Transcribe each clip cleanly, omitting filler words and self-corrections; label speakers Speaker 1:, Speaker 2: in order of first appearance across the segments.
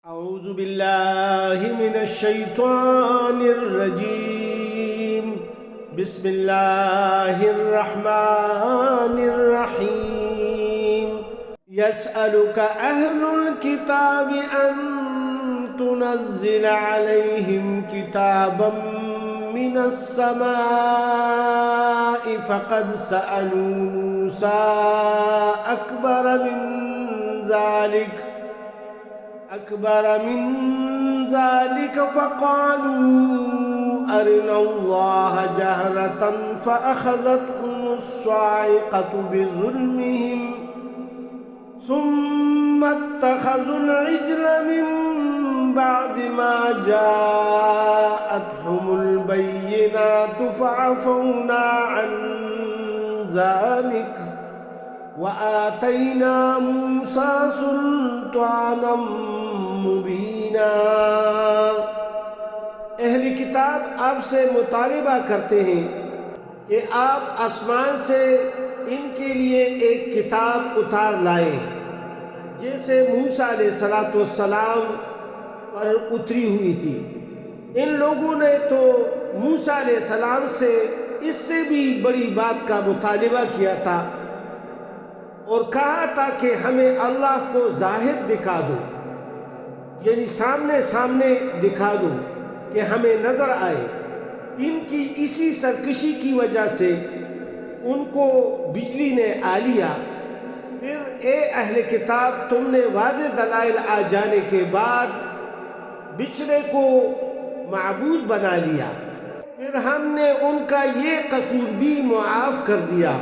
Speaker 1: أعوذ بالله من الشيطان الرجيم. بسم الله الرحمن الرحيم. يسألك أهل الكتاب أن تنزل عليهم كتابا من السماء فقد سألوا موسى أكبر من ذلك فقالوا أرنا الله جهرة فأخذتهم الصاعقة بظلمهم ثم اتخذوا العجل من بعد ما جاءتهم البينات فعفونا عن ذلك وآتينا موسى سلطانا مبینا۔ اہل کتاب آپ سے مطالبہ کرتے ہیں کہ آپ آسمان سے ان کے لیے ایک کتاب اتار لائیں جیسے موسیٰ علیہ السلام پر اتری ہوئی تھی۔ ان لوگوں نے تو موسیٰ علیہ السلام سے اس سے بھی بڑی بات کا مطالبہ کیا تھا اور کہا تھا کہ ہمیں اللہ کو ظاہر دکھا دو، یعنی سامنے سامنے دکھا دو کہ ہمیں نظر آئے۔ ان کی اسی سرکشی کی وجہ سے ان کو بجلی نے آ لیا۔ پھر اے اہل کتاب، تم نے واضح دلائل آ جانے کے بعد بچھڑے کو معبود بنا لیا۔ پھر ہم نے ان کا یہ قصور بھی معاف کر دیا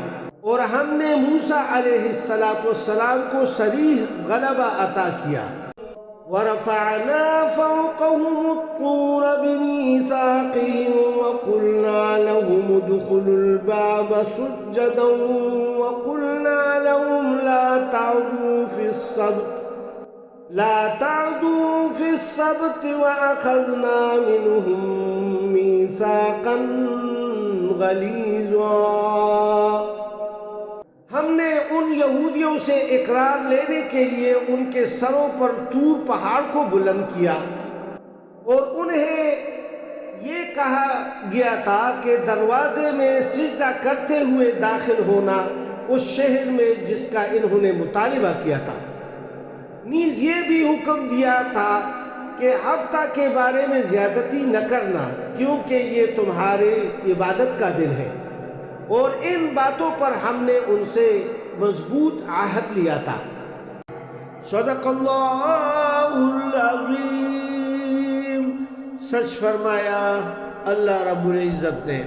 Speaker 1: اور ہم نے موسیٰ علیہ السلام کو صریح غلبہ عطا کیا۔ وَرَفَعْنَا فَوْقَهُمُ الطُّورَ بِمِيثَاقِهِمْ وَقُلْنَا لَهُمُ ادْخُلُوا الْبَابَ سُجَّدًا وَقُلْنَا لَهُمْ لَا تعْدُوا فِي السَّبْتِ وَأَخَذْنَا مِنْهُمْ مِيثَاقًا غَلِيظًا۔ ہم نے ان یہودیوں سے اقرار لینے کے لیے ان کے سروں پر طور پہاڑ کو بلند کیا اور انہیں یہ کہا گیا تھا کہ دروازے میں سجدہ کرتے ہوئے داخل ہونا اس شہر میں جس کا انہوں نے مطالبہ کیا تھا۔ نیز یہ بھی حکم دیا تھا کہ ہفتہ کے بارے میں زیادتی نہ کرنا کیونکہ یہ تمہارے عبادت کا دن ہے، اور ان باتوں پر ہم نے ان سے مضبوط عہد لیا تھا۔ صدق اللہ العظیم۔ سچ فرمایا اللہ رب العزت نے۔